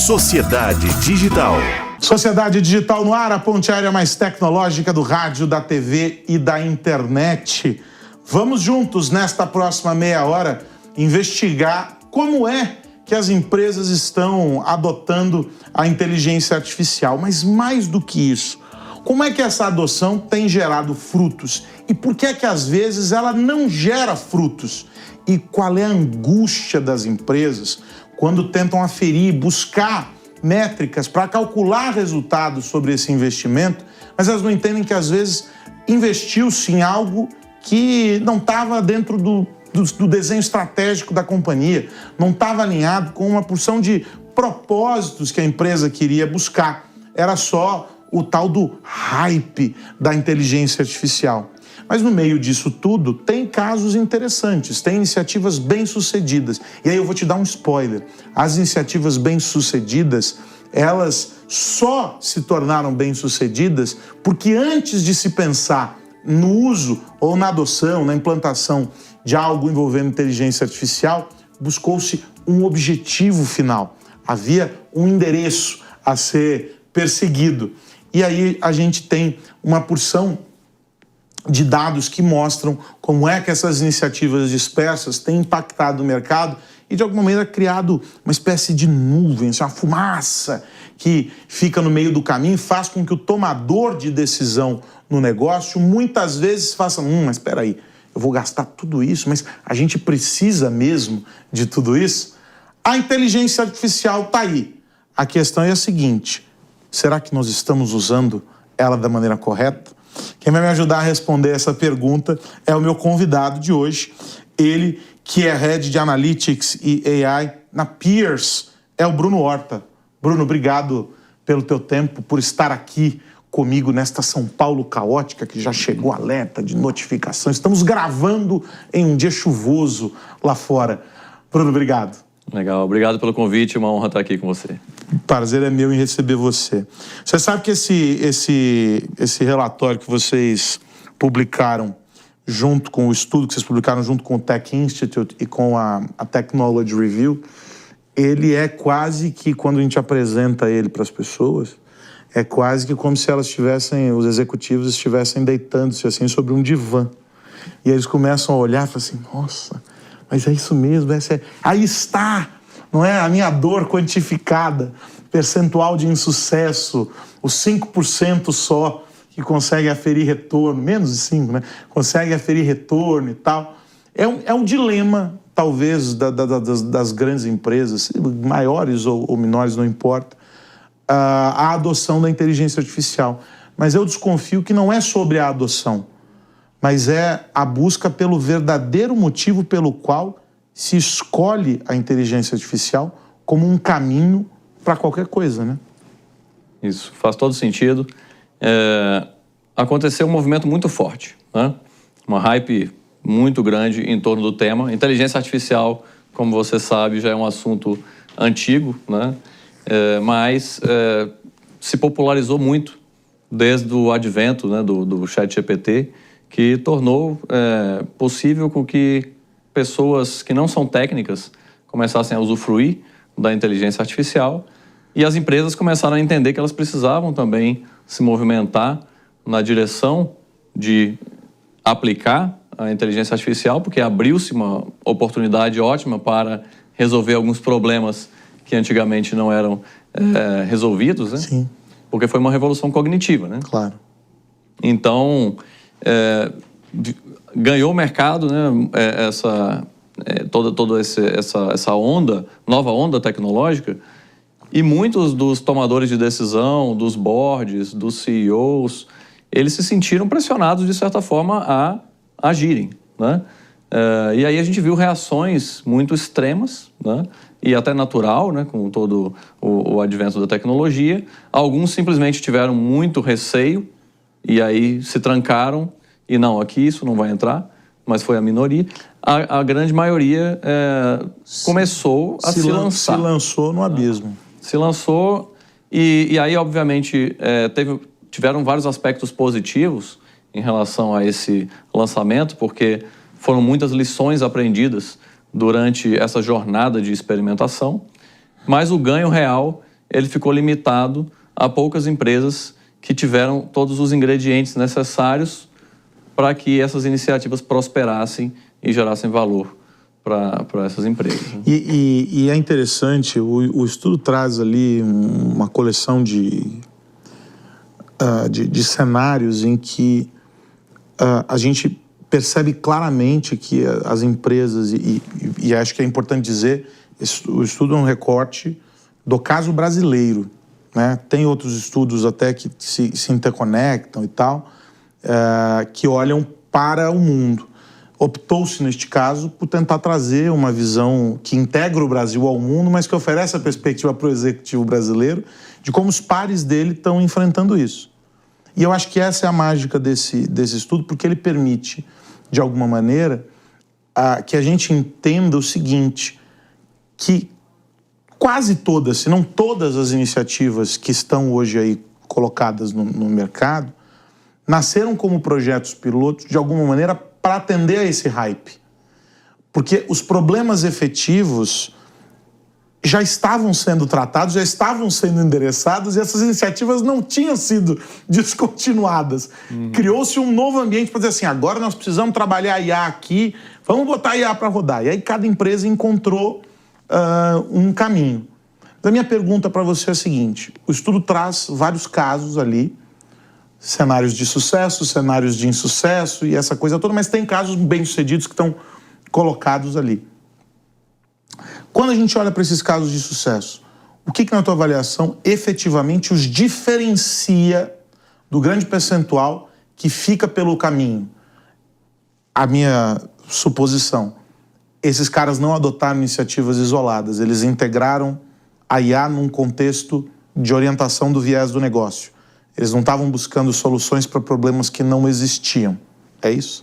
Sociedade Digital. Sociedade Digital no ar, a ponte aérea mais tecnológica do rádio, da TV e da internet. Vamos juntos, nesta próxima meia hora, investigar como é que as empresas estão adotando a inteligência artificial. Mas mais do que isso, como é que essa adoção tem gerado frutos? E por que é que às vezes ela não gera frutos? E qual é a angústia das empresas quando tentam aferir, buscar métricas para calcular resultados sobre esse investimento, mas elas não entendem que às vezes investiu-se em algo que não estava dentro do desenho estratégico da companhia, não estava alinhado com uma porção de propósitos que a empresa queria buscar. Era só o tal do hype da inteligência artificial. Mas no meio disso tudo, tem casos interessantes, tem iniciativas bem-sucedidas. E aí eu vou te dar um spoiler. As iniciativas bem-sucedidas, elas só se tornaram bem-sucedidas porque antes de se pensar no uso ou na adoção, na implantação de algo envolvendo inteligência artificial, buscou-se um objetivo final. Havia um endereço a ser perseguido. E aí a gente tem uma porção de dados que mostram como é que essas iniciativas dispersas têm impactado o mercado e, de alguma maneira, criado uma espécie de nuvem, uma fumaça que fica no meio do caminho e faz com que o tomador de decisão no negócio muitas vezes faça, mas espera aí, eu vou gastar tudo isso, mas a gente precisa mesmo de tudo isso? A inteligência artificial está aí. A questão é a seguinte, será que nós estamos usando ela da maneira correta? Quem vai me ajudar a responder essa pergunta é o meu convidado de hoje, ele que é Head de Analytics e AI na Peers, é o Bruno Horta. Bruno, obrigado pelo teu tempo, por estar aqui comigo nesta São Paulo caótica, que já chegou alerta de notificação. Estamos gravando em um dia chuvoso lá fora. Bruno, obrigado. Legal, obrigado pelo convite, uma honra estar aqui com você. Prazer é meu em receber você. Você sabe que esse relatório que vocês publicaram junto com o estudo que vocês publicaram junto com o Tech Institute e com a Technology Review, ele é quase que, quando a gente apresenta ele para as pessoas, é quase que como se elas estivessem, os executivos estivessem deitando-se assim sobre um divã. E eles começam a olhar e falam assim, nossa, mas é isso mesmo, aí está, não é? A minha dor quantificada, percentual de insucesso, os 5% só que consegue aferir retorno, menos de 5%, né? Consegue aferir retorno e tal. É um dilema, talvez, das grandes empresas, maiores ou menores, não importa, a adoção da inteligência artificial. Mas eu desconfio que não é sobre a adoção, mas é a busca pelo verdadeiro motivo pelo qual se escolhe a inteligência artificial como um caminho para qualquer coisa, né? Isso, faz todo sentido. Aconteceu um movimento muito forte, né? Uma hype muito grande em torno do tema. Inteligência artificial, como você sabe, já é um assunto antigo, né? Mas se popularizou muito desde o advento, né, do ChatGPT, que tornou possível com que pessoas que não são técnicas começassem a usufruir da inteligência artificial e as empresas começaram a entender que elas precisavam também se movimentar na direção de aplicar a inteligência artificial, porque abriu-se uma oportunidade ótima para resolver alguns problemas que antigamente não eram resolvidos, né? Sim. Porque foi uma revolução cognitiva, né? Claro. Então, ganhou o mercado, né, toda essa onda, nova onda tecnológica, e muitos dos tomadores de decisão, dos boards, dos CEOs, eles se sentiram pressionados, de certa forma, a agirem, né? E aí a gente viu reações muito extremas, né? E até natural, né, com todo o advento da tecnologia. Alguns simplesmente tiveram muito receio e aí se trancaram e não, aqui isso não vai entrar, mas foi a minoria. A grande maioria começou a se lançar. Se lançou no abismo. Se lançou e aí, obviamente, tiveram vários aspectos positivos em relação a esse lançamento, porque foram muitas lições aprendidas durante essa jornada de experimentação, mas o ganho real ele ficou limitado a poucas empresas que tiveram todos os ingredientes necessários para que essas iniciativas prosperassem e gerassem valor para essas empresas. E é interessante, o estudo traz ali uma coleção de cenários em que a gente percebe claramente que as empresas, e acho que é importante dizer, o estudo é um recorte do caso brasileiro, né? Tem outros estudos até que se interconectam e tal, que olham para o mundo. Optou-se, neste caso, por tentar trazer uma visão que integra o Brasil ao mundo, mas que oferece a perspectiva para o executivo brasileiro de como os pares dele estão enfrentando isso. E eu acho que essa é a mágica desse estudo, porque ele permite, de alguma maneira, que a gente entenda o seguinte, que quase todas, se não todas as iniciativas que estão hoje aí colocadas no mercado, nasceram como projetos pilotos, de alguma maneira, para atender a esse hype. Porque os problemas efetivos já estavam sendo tratados, já estavam sendo endereçados e essas iniciativas não tinham sido descontinuadas. Criou-se um novo ambiente para dizer assim, agora nós precisamos trabalhar IA aqui, vamos botar IA para rodar. E aí cada empresa encontrou um caminho. A minha pergunta para você é a seguinte, o estudo traz vários casos ali, cenários de sucesso, cenários de insucesso e essa coisa toda, mas tem casos bem-sucedidos que estão colocados ali. Quando a gente olha para esses casos de sucesso, o que na tua avaliação efetivamente os diferencia do grande percentual que fica pelo caminho? A minha suposição, esses caras não adotaram iniciativas isoladas, eles integraram a IA num contexto de orientação do viés do negócio. Eles não estavam buscando soluções para problemas que não existiam. É isso?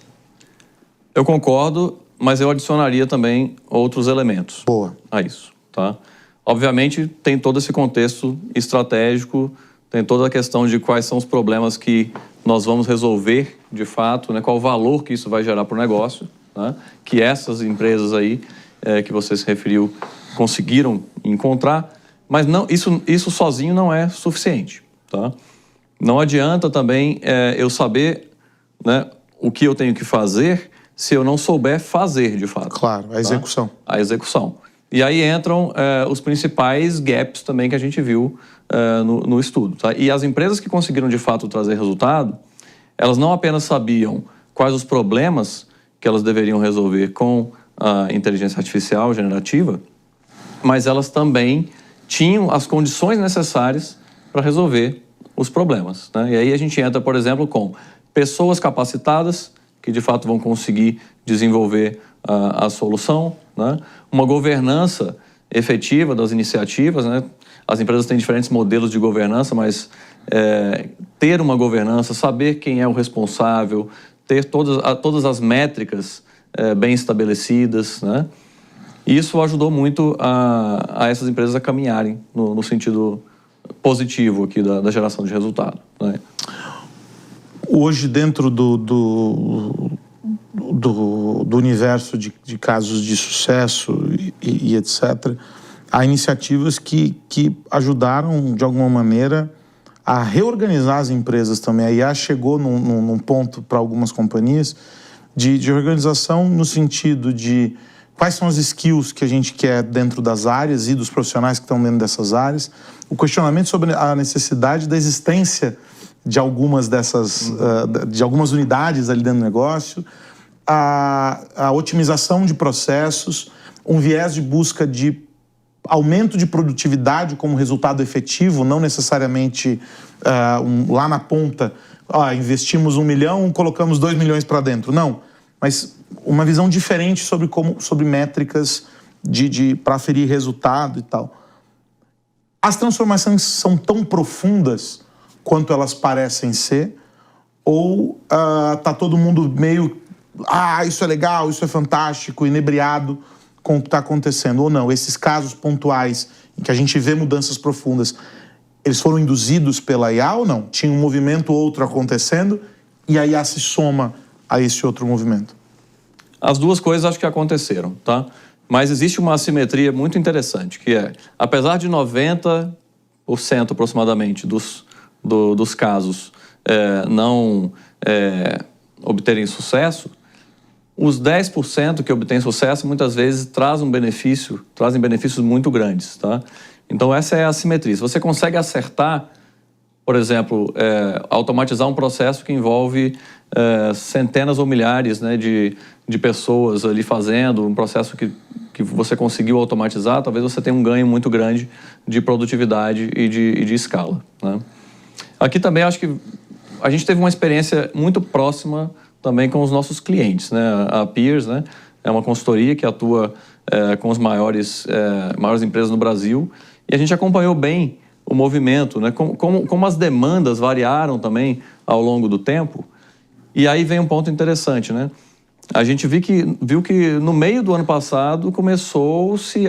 Eu concordo, mas eu adicionaria também outros elementos a isso, tá? Obviamente, tem todo esse contexto estratégico, tem toda a questão de quais são os problemas que nós vamos resolver, de fato, né? Qual o valor que isso vai gerar para o negócio, né? Que essas empresas aí, que você se referiu, conseguiram encontrar, mas não, isso sozinho não é suficiente, tá? Não adianta também eu saber, né, o que eu tenho que fazer se eu não souber fazer, de fato. Claro, a execução. Tá? A execução. E aí entram os principais gaps também que a gente viu no estudo. Tá? E as empresas que conseguiram, de fato, trazer resultado, elas não apenas sabiam quais os problemas que elas deveriam resolver com a inteligência artificial generativa, mas elas também tinham as condições necessárias para resolver os problemas, né? E aí a gente entra, por exemplo, com pessoas capacitadas que de fato vão conseguir desenvolver a solução, né? Uma governança efetiva das iniciativas, né? As empresas têm diferentes modelos de governança, mas ter uma governança, saber quem é o responsável, ter todas as métricas bem estabelecidas, né? E isso ajudou muito a essas empresas a caminharem no sentido positivo aqui da geração de resultado, né? Hoje, dentro do universo de casos de sucesso e etc., há iniciativas que ajudaram, de alguma maneira, a reorganizar as empresas também. A IA chegou num ponto, para algumas companhias, de organização no sentido de quais são as skills que a gente quer dentro das áreas e dos profissionais que estão dentro dessas áreas, o questionamento sobre a necessidade da existência de algumas dessas, de algumas unidades ali dentro do negócio, a otimização de processos, um viés de busca de aumento de produtividade como resultado efetivo, não necessariamente lá na ponta, investimos 1 milhão, colocamos 2 milhões para dentro, não, mas uma visão diferente sobre métricas para aferir resultado e tal. As transformações são tão profundas quanto elas parecem ser, ou tá todo mundo meio, isso é legal, isso é fantástico, inebriado com o que está acontecendo, ou não? Esses casos pontuais em que a gente vê mudanças profundas, eles foram induzidos pela IA ou não? Tinha um movimento ou outro acontecendo e a IA se soma a esse outro movimento? As duas coisas acho que aconteceram, tá? Mas existe uma assimetria muito interessante, que é, apesar de 90% 10% aproximadamente dos casos não obterem sucesso, os 10% que obtêm sucesso muitas vezes trazem benefícios muito grandes, tá? Então essa é a assimetria. Se você consegue acertar, por exemplo, automatizar um processo que envolve centenas ou milhares, né, de pessoas ali fazendo, um processo que você conseguiu automatizar, talvez você tenha um ganho muito grande de produtividade e de escala, né? Aqui também acho que a gente teve uma experiência muito próxima também com os nossos clientes, né? A Peers, né, é uma consultoria que atua com as maiores empresas no Brasil, e a gente acompanhou bem o movimento, né? Como as demandas variaram também ao longo do tempo. E aí vem um ponto interessante, né? A gente viu que no meio do ano passado começou-se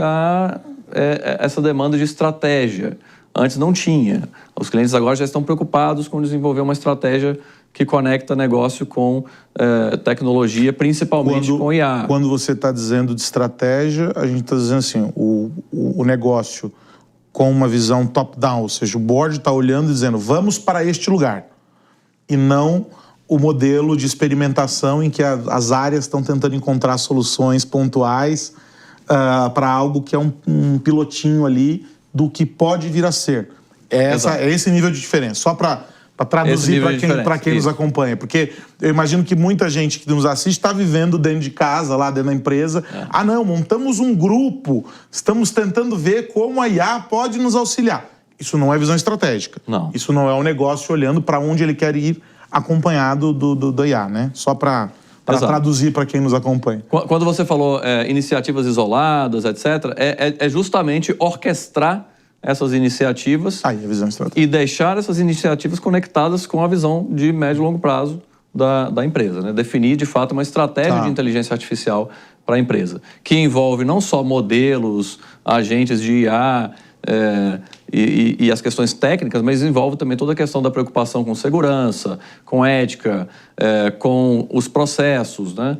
essa demanda de estratégia. Antes não tinha. Os clientes agora já estão preocupados com desenvolver uma estratégia que conecta negócio com tecnologia, principalmente com IA. Quando você está dizendo de estratégia, a gente está dizendo assim, o negócio com uma visão top-down, ou seja, o board está olhando e dizendo, vamos para este lugar. E não o modelo de experimentação em que as áreas estão tentando encontrar soluções pontuais para algo que é um pilotinho ali do que pode vir a ser. É esse nível de diferença. Só para traduzir para quem nos acompanha. Porque eu imagino que muita gente que nos assiste está vivendo dentro de casa, lá dentro da empresa. Ah, não, montamos um grupo, estamos tentando ver como a IA pode nos auxiliar. Isso não é visão estratégica. Não. Isso não é um negócio olhando para onde ele quer ir acompanhado do IA, né? Só para traduzir para quem nos acompanha. Quando você falou iniciativas isoladas, etc., é justamente orquestrar essas iniciativas a visão estratégica. E deixar essas iniciativas conectadas com a visão de médio e longo prazo da empresa, né? Definir, de fato, uma estratégia de inteligência artificial para a empresa, que envolve não só modelos, agentes de IA e as questões técnicas, mas envolve também toda a questão da preocupação com segurança, com ética, com os processos, né?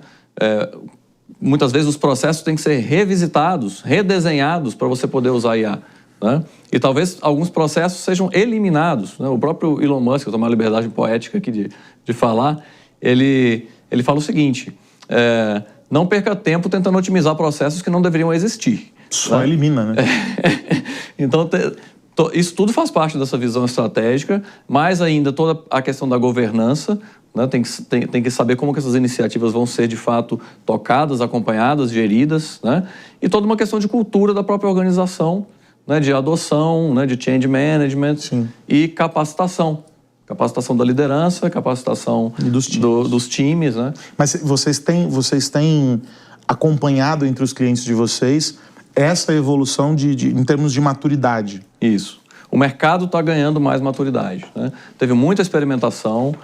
Muitas vezes os processos têm que ser revisitados, redesenhados para você poder usar IA, né? E talvez alguns processos sejam eliminados, né? O próprio Elon Musk, eu tomo a liberdade poética aqui de falar, ele fala o seguinte, não perca tempo tentando otimizar processos que não deveriam existir. Só né? Elimina, né? Então, isso tudo faz parte dessa visão estratégica, mais ainda toda a questão da governança, né? Tem que saber como que essas iniciativas vão ser, de fato, tocadas, acompanhadas, geridas, né? E toda uma questão de cultura da própria organização, né? De adoção, né? De change management. Sim. E capacitação. Capacitação da liderança, capacitação dos times, né? Mas vocês têm acompanhado entre os clientes de vocês essa evolução em termos de maturidade. Isso. O mercado está ganhando mais maturidade, né? Teve muita experimentação,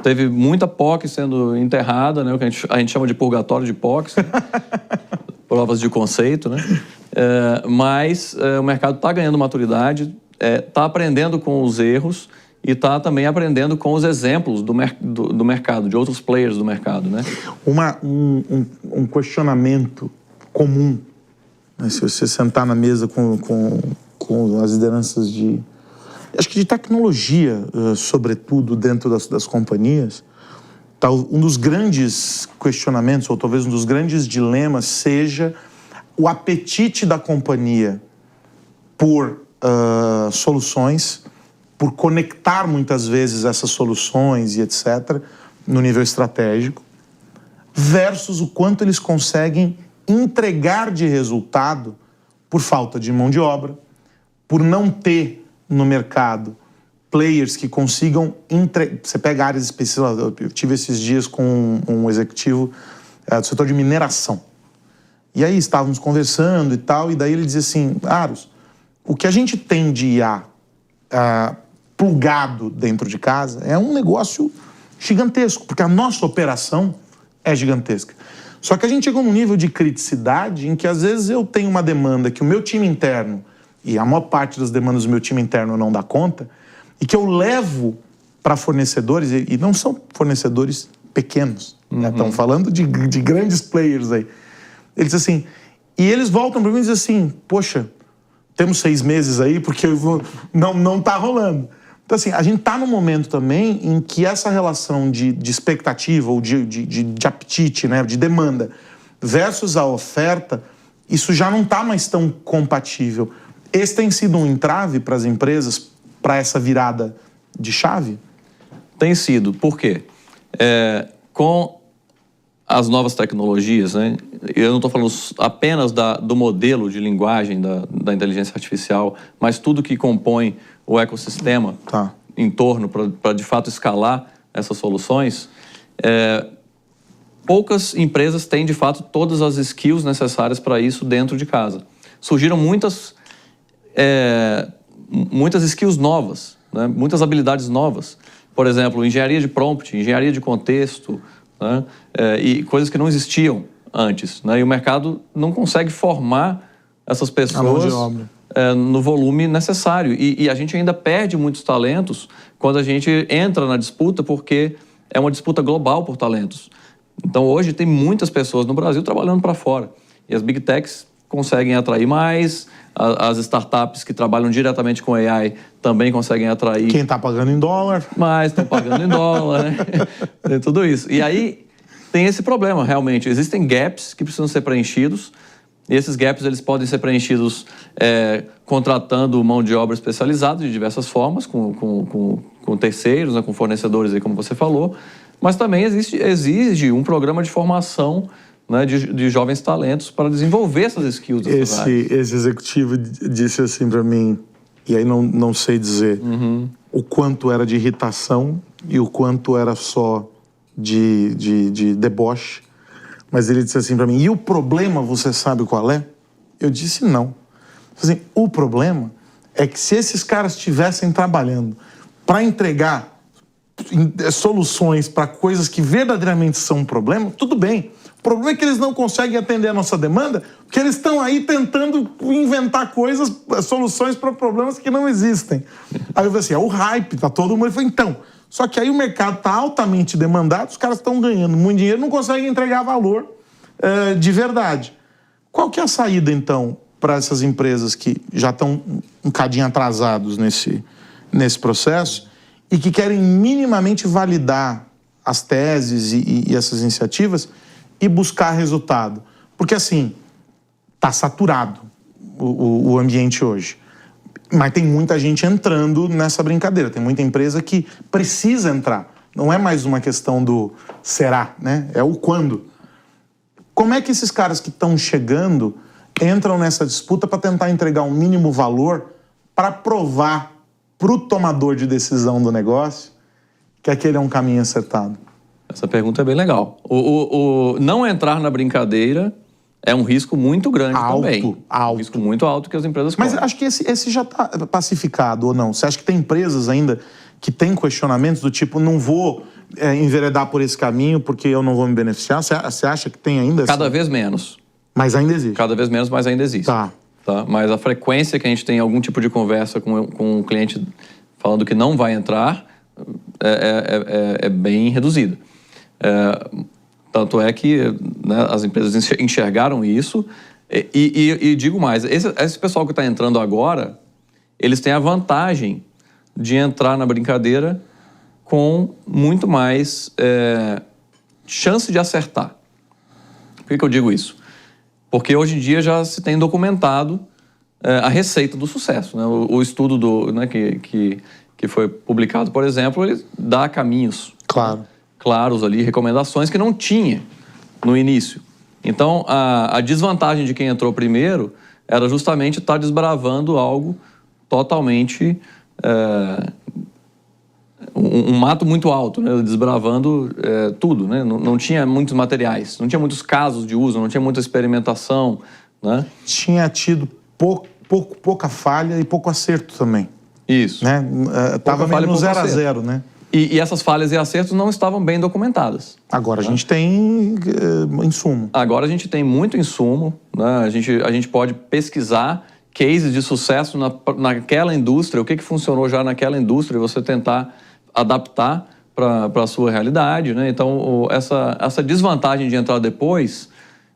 teve muita POC sendo enterrada, né? O que a gente chama de purgatório de POCs, né? Provas de conceito, né? Mas o mercado está ganhando maturidade, está aprendendo com os erros e está também aprendendo com os exemplos do mercado, de outros players do mercado, né? Um questionamento comum, né? Se você sentar na mesa com as lideranças acho que de tecnologia, sobretudo dentro das companhias, um dos grandes questionamentos, ou talvez um dos grandes dilemas, seja o apetite da companhia por soluções, por conectar muitas vezes essas soluções e etc., no nível estratégico, versus o quanto eles conseguem entregar de resultado por falta de mão de obra, por não ter no mercado players que consigam... Você pega áreas específicas, eu tive esses dias com um executivo do setor de mineração. E aí estávamos conversando e tal, e daí ele dizia assim, Aros, o que a gente tem de IA plugado dentro de casa é um negócio gigantesco, porque a nossa operação é gigantesca. Só que a gente chegou num nível de criticidade em que às vezes eu tenho uma demanda que o meu time interno, e a maior parte das demandas do meu time interno não dá conta, e que eu levo para fornecedores, e não são fornecedores pequenos, né? Estamos falando de grandes players aí. Eles assim, e eles voltam para mim e dizem assim, poxa, temos 6 meses aí, porque não está rolando. Então, assim, a gente está num momento também em que essa relação de expectativa ou de apetite, né, de demanda, versus a oferta, isso já não está mais tão compatível. Esse tem sido um entrave para as empresas, para essa virada de chave? Tem sido. Por quê? Com as novas tecnologias, né, eu não estou falando apenas do modelo de linguagem da inteligência artificial, mas tudo que compõe o ecossistema em torno para de fato escalar essas soluções, poucas empresas têm de fato todas as skills necessárias para isso dentro de casa. Surgiram muitas skills novas, né, muitas habilidades novas. Por exemplo, engenharia de prompt, engenharia de contexto, né, e coisas que não existiam antes, né, e o mercado não consegue formar essas pessoas no volume necessário. E a gente ainda perde muitos talentos quando a gente entra na disputa, porque é uma disputa global por talentos. Então, hoje, tem muitas pessoas no Brasil trabalhando para fora. E as Big Techs conseguem atrair mais, as startups que trabalham diretamente com AI também conseguem atrair... Quem está pagando em dólar. Mas estão pagando em dólar, né? Tem tudo isso. E aí, tem esse problema, realmente. Existem gaps que precisam ser preenchidos. E esses gaps eles podem ser preenchidos contratando mão de obra especializada de diversas formas, com terceiros, né, com fornecedores, aí, como você falou. Mas também exige um programa de formação, né, de jovens talentos para desenvolver essas skills. Esse executivo disse assim para mim, e aí não sei dizer o quanto era de irritação e o quanto era só de deboche, mas ele disse assim para mim, e o problema você sabe qual é? Eu disse não. Assim, o problema é que se esses caras estivessem trabalhando para entregar soluções para coisas que verdadeiramente são um problema, tudo bem. O problema é que eles não conseguem atender a nossa demanda, porque eles estão aí tentando inventar soluções para problemas que não existem. Aí eu falei assim, o hype, tá todo mundo... Eu falei, então, só que aí o mercado está altamente demandado, os caras estão ganhando muito dinheiro, não conseguem entregar valor de verdade. Qual que é a saída, então, para essas empresas que já estão um cadinho atrasados nesse processo e que querem minimamente validar as teses e essas iniciativas e buscar resultado? Porque, assim, está saturado o ambiente hoje. Mas tem muita gente entrando nessa brincadeira. Tem muita empresa que precisa entrar. Não é mais uma questão do será, né? É o quando. Como é que esses caras que estão chegando entram nessa disputa para tentar entregar um mínimo valor para provar para o tomador de decisão do negócio que aquele é um caminho acertado? Essa pergunta é bem legal. O não entrar na brincadeira é um risco muito grande também. Alto. Um risco muito alto que as empresas correm. Mas acho que esse já está pacificado, ou não? Você acha que tem empresas ainda que têm questionamentos do tipo, não vou enveredar por esse caminho porque eu não vou me beneficiar? Você acha que tem ainda? Cada vez menos. Mas ainda existe? Cada vez menos, mas ainda existe. Tá. Mas a frequência que a gente tem algum tipo de conversa com um cliente falando que não vai entrar é bem reduzida. Tanto é que, né, as empresas enxergaram isso e digo mais, esse pessoal que está entrando agora, eles têm a vantagem de entrar na brincadeira com muito mais chance de acertar. Por que eu digo isso? Porque hoje em dia já se tem documentado a receita do sucesso, né? O estudo né, que foi publicado, por exemplo, ele dá caminhos claros ali, recomendações que não tinha no início. Então, a desvantagem de quem entrou primeiro era justamente estar desbravando algo totalmente... um mato muito alto, né? Desbravando tudo, né? Não tinha muitos materiais, não tinha muitos casos de uso, não tinha muita experimentação, né? Tinha tido pouca falha e pouco acerto também. Isso. Né? Tava meio no 0 a 0, né? E essas falhas e acertos não estavam bem documentadas. Agora a gente tem insumo. Agora a gente tem muito insumo, né? A gente pode pesquisar cases de sucesso naquela indústria, o que funcionou já naquela indústria, e você tentar adaptar para a sua realidade, né? Então, essa desvantagem de entrar depois,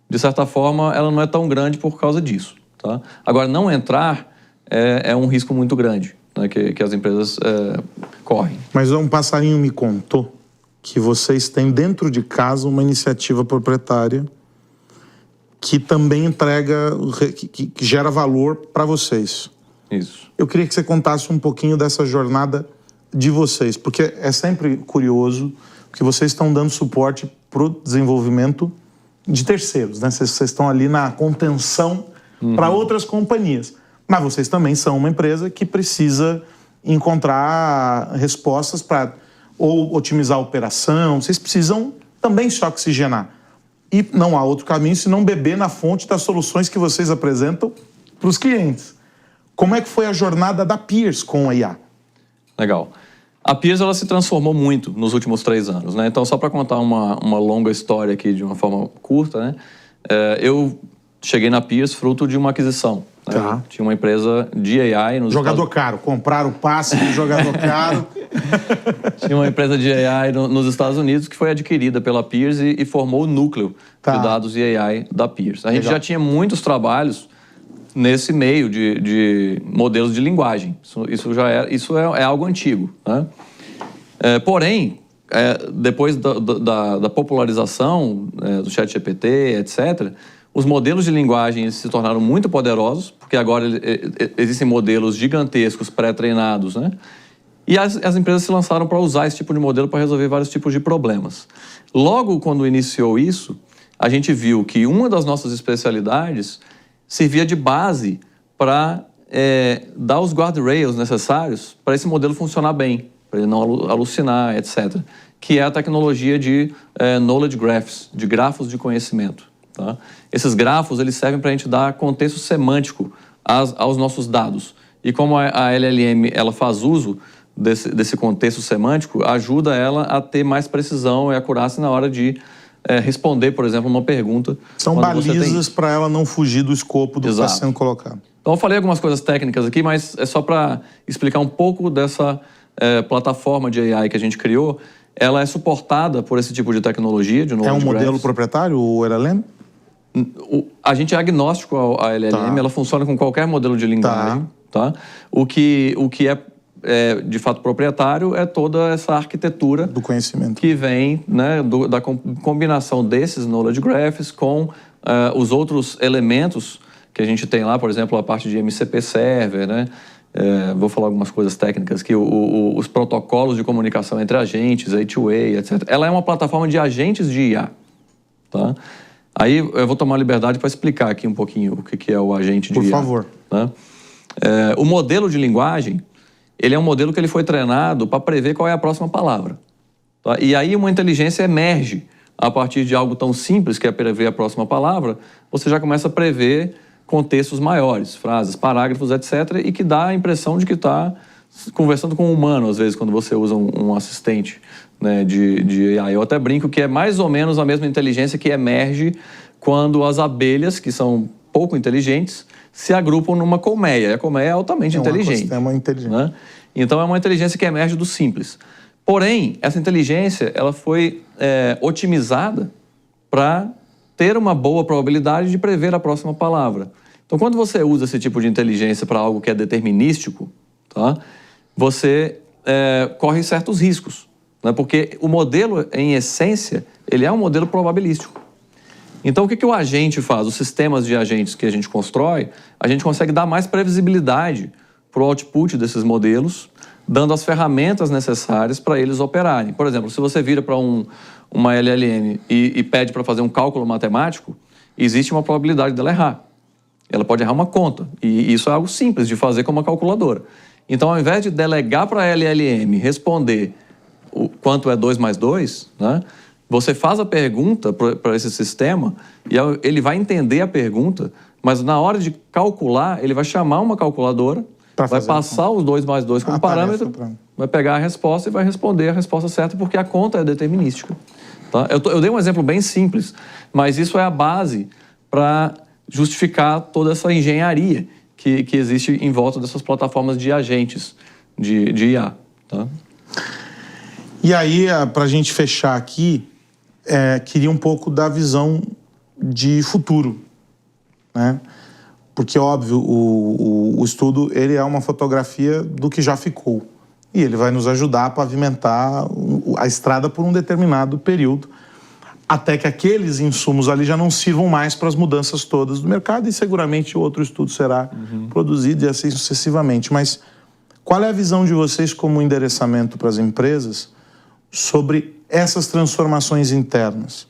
de certa forma, ela não é tão grande por causa disso, tá? Agora, não entrar é um risco muito grande, né, que as empresas correm. Mas um passarinho me contou que vocês têm dentro de casa uma iniciativa proprietária que também entrega, que gera valor para vocês. Isso. Eu queria que você contasse um pouquinho dessa jornada de vocês, porque é sempre curioso que vocês estão dando suporte para o desenvolvimento de terceiros, né? Vocês estão ali na contenção para outras companhias. Mas vocês também são uma empresa que precisa encontrar respostas para ou otimizar a operação. Vocês precisam também se oxigenar. E não há outro caminho senão beber na fonte das soluções que vocês apresentam para os clientes. Como é que foi a jornada da Peers com a IA? Legal. A Peers, ela se transformou muito nos últimos 3 anos, né? Então, só para contar uma longa história aqui de uma forma curta, né? Eu cheguei na Peers fruto de uma aquisição. Né? Tá. Tinha uma empresa de AI nos Jogador caro. Compraram o passe do jogador caro. Tinha uma empresa de AI nos Estados Unidos que foi adquirida pela Peers e formou o núcleo de dados e AI da Peers. A gente já tinha muitos trabalhos nesse meio de modelos de linguagem. Isso é algo antigo, né? Porém, depois da popularização do ChatGPT, etc., os modelos de linguagem se tornaram muito poderosos, porque agora existem modelos gigantescos pré-treinados, né? E as empresas se lançaram para usar esse tipo de modelo para resolver vários tipos de problemas. Logo, quando iniciou isso, a gente viu que uma das nossas especialidades servia de base para dar os guardrails necessários para esse modelo funcionar bem, para ele não alucinar, etc. Que é a tecnologia de knowledge graphs, de grafos de conhecimento. Tá? Esses grafos eles servem para a gente dar contexto semântico aos nossos dados. E como a LLM ela faz uso desse contexto semântico, ajuda ela a ter mais precisão e acurácia na hora de responder, por exemplo, uma pergunta. São balizas para ela não fugir do escopo do que está sendo colocado. Então, eu falei algumas coisas técnicas aqui, mas é só para explicar um pouco dessa plataforma de AI que a gente criou. Ela é suportada por esse tipo de tecnologia. De é um modelo proprietário, o LLM? A gente é agnóstico à LLM, ela funciona com qualquer modelo de linguagem. Tá? O que é de fato proprietário é toda essa arquitetura do conhecimento que vem, né, da combinação desses knowledge graphs com os outros elementos que a gente tem lá, por exemplo, a parte de MCP Server, né? Vou falar algumas coisas técnicas aqui, os protocolos de comunicação entre agentes, A2A, etc. Ela é uma plataforma de agentes de IA. Tá? Aí eu vou tomar a liberdade para explicar aqui um pouquinho o que é o agente de IA. Por favor. Tá? O modelo de linguagem, ele é um modelo que ele foi treinado para prever qual é a próxima palavra. Tá? E aí uma inteligência emerge a partir de algo tão simples, que é prever a próxima palavra, você já começa a prever contextos maiores, frases, parágrafos, etc., e que dá a impressão de que está conversando com um humano, às vezes, quando você usa um assistente, né, de AI. Eu até brinco que é mais ou menos a mesma inteligência que emerge quando as abelhas, que são pouco inteligentes, se agrupam numa colmeia. E a colmeia é altamente inteligente. É uma inteligência. Né? Então, é uma inteligência que emerge do simples. Porém, essa inteligência ela foi otimizada para ter uma boa probabilidade de prever a próxima palavra. Então, quando você usa esse tipo de inteligência para algo que é determinístico, tá? Você corre certos riscos, né? Porque o modelo, em essência, ele é um modelo probabilístico. Então, o que o agente faz? Os sistemas de agentes que a gente constrói, a gente consegue dar mais previsibilidade para o output desses modelos, dando as ferramentas necessárias para eles operarem. Por exemplo, se você vira para uma LLM e pede para fazer um cálculo matemático, existe uma probabilidade dela errar. Ela pode errar uma conta, e isso é algo simples de fazer com uma calculadora. Então, ao invés de delegar para a LLM responder o quanto é 2 mais 2, né, você faz a pergunta para esse sistema e ele vai entender a pergunta, mas na hora de calcular, ele vai chamar uma calculadora, vai passar os 2 mais 2 como parâmetro, vai pegar a resposta e vai responder a resposta certa, porque a conta é determinística. Tá? Eu dei um exemplo bem simples, mas isso é a base para justificar toda essa engenharia que existe em volta dessas plataformas de agentes de IA. Tá? E aí, para a gente fechar aqui, queria um pouco da visão de futuro, né? Porque, óbvio, o estudo ele é uma fotografia do que já ficou. E ele vai nos ajudar a pavimentar a estrada por um determinado período, até que aqueles insumos ali já não sirvam mais para as mudanças todas do mercado, e seguramente outro estudo será produzido e assim sucessivamente. Mas qual é a visão de vocês como endereçamento para as empresas sobre essas transformações internas,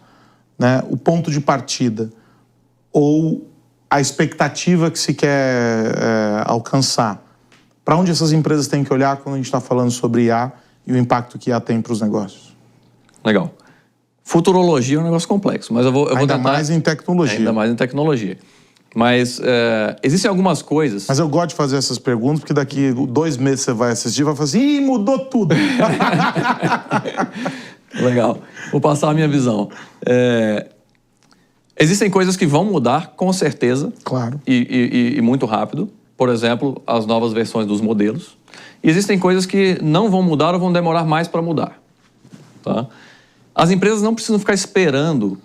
né? O ponto de partida ou a expectativa que se quer alcançar? Para onde essas empresas têm que olhar quando a gente está falando sobre IA e o impacto que IA tem para os negócios? Legal. Futurologia é um negócio complexo, mas eu vou Ainda tentar... mais em tecnologia. Ainda mais em tecnologia. Mas existem algumas coisas... Mas eu gosto de fazer essas perguntas, porque daqui 2 meses você vai assistir e vai falar assim, ih, mudou tudo. Legal. Vou passar a minha visão. Existem coisas que vão mudar, com certeza. Claro. E muito rápido. Por exemplo, as novas versões dos modelos. E existem coisas que não vão mudar ou vão demorar mais para mudar. Tá? As empresas não precisam ficar esperando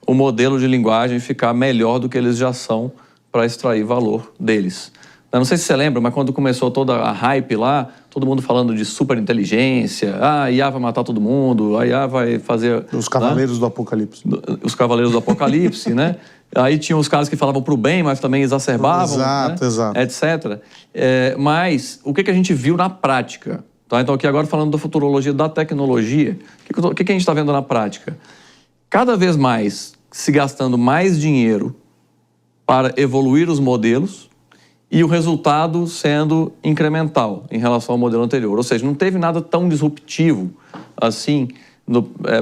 o modelo de linguagem ficar melhor do que eles já são para extrair valor deles. Eu não sei se você lembra, mas quando começou toda a hype lá, todo mundo falando de superinteligência, a IA vai matar todo mundo, a IA vai fazer... Os Cavaleiros do Apocalipse. Os Cavaleiros do Apocalipse, né? Aí tinham os caras que falavam para o bem, mas também exacerbavam, exato, né? Exato. Etc. Mas o que a gente viu na prática? Tá? Então aqui agora falando da futurologia da tecnologia, o que a gente está vendo na prática? Cada vez mais se gastando mais dinheiro para evoluir os modelos e o resultado sendo incremental em relação ao modelo anterior. Ou seja, não teve nada tão disruptivo assim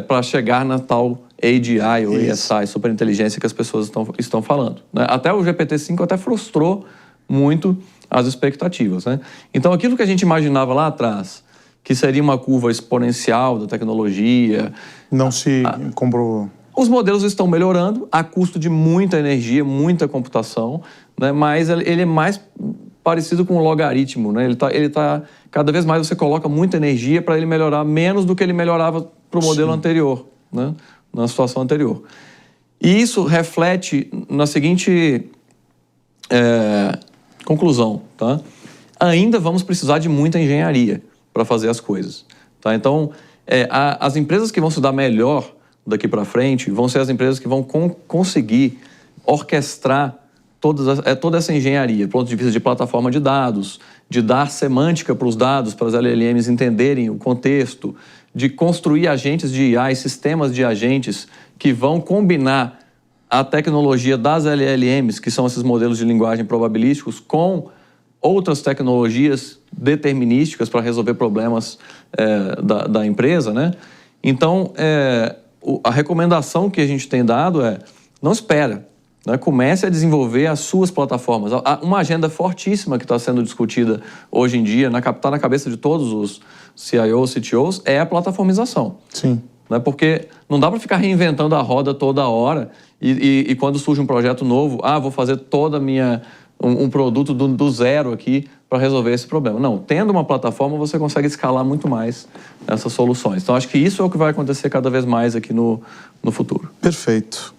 para chegar na tal AGI ou ASI, superinteligência que as pessoas estão falando. Né? Até o GPT-5 até frustrou muito as expectativas. Né? Então, aquilo que a gente imaginava lá atrás, que seria uma curva exponencial da tecnologia... Não se comprovou. Os modelos estão melhorando a custo de muita energia, muita computação, né? Mas ele é mais parecido com um logaritmo. Né? Ele tá, cada vez mais você coloca muita energia para ele melhorar menos do que ele melhorava para o modelo anterior, né? Na situação anterior. E isso reflete na seguinte conclusão. Tá? Ainda vamos precisar de muita engenharia para fazer as coisas. Tá? Então, as empresas que vão se dar melhor daqui para frente vão ser as empresas que vão conseguir orquestrar toda essa engenharia, do ponto de vista de plataforma de dados, de dar semântica para os dados, para as LLMs entenderem o contexto, de construir agentes de IA e sistemas de agentes que vão combinar a tecnologia das LLMs, que são esses modelos de linguagem probabilísticos, com outras tecnologias determinísticas para resolver problemas da empresa, né? Então, a recomendação que a gente tem dado não espera, né? Comece a desenvolver as suas plataformas. Uma agenda fortíssima que está sendo discutida hoje em dia, está na cabeça de todos os CIOs, CTOs, é a plataformização. Sim. Né? Porque não dá para ficar reinventando a roda toda hora e quando surge um projeto novo, vou fazer toda um produto do zero aqui para resolver esse problema. Não, tendo uma plataforma você consegue escalar muito mais essas soluções. Então acho que isso é o que vai acontecer cada vez mais aqui no futuro. Perfeito.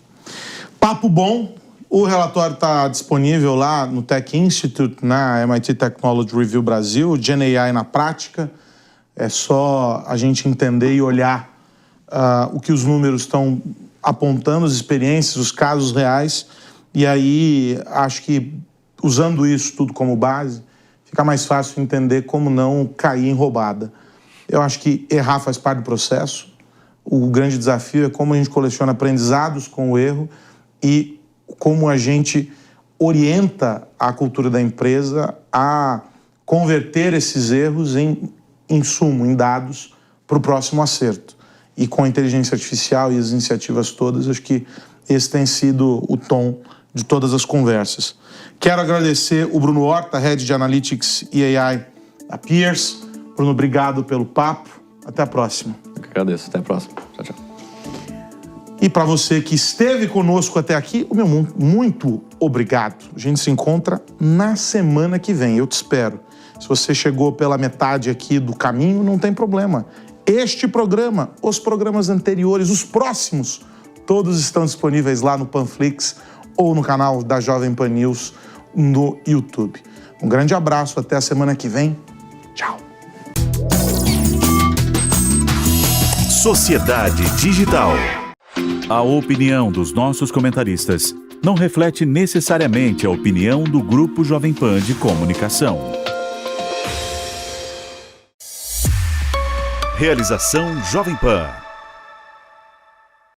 Papo bom. O relatório está disponível lá no Tech Institute, na MIT Technology Review Brasil, GenAI na prática. É só a gente entender e olhar o que os números estão apontando, as experiências, os casos reais. E aí, acho que usando isso tudo como base, fica mais fácil entender como não cair em roubada. Eu acho que errar faz parte do processo. O grande desafio é como a gente coleciona aprendizados com o erro e como a gente orienta a cultura da empresa a converter esses erros em insumo, em dados, para o próximo acerto. E com a inteligência artificial e as iniciativas todas, acho que esse tem sido o tom de todas as conversas. Quero agradecer o Bruno Horta, Head de Analytics e AI da Pierce. Bruno, obrigado pelo papo. Até a próxima. Eu que agradeço. Até a próxima. Tchau, tchau. E para você que esteve conosco até aqui, o meu muito obrigado. A gente se encontra na semana que vem. Eu te espero. Se você chegou pela metade aqui do caminho, não tem problema. Este programa, os programas anteriores, os próximos, todos estão disponíveis lá no Panflix ou no canal da Jovem Pan News no YouTube. Um grande abraço, até a semana que vem. Tchau. Sociedade Digital. A opinião dos nossos comentaristas não reflete necessariamente a opinião do Grupo Jovem Pan de Comunicação. Realização Jovem Pan.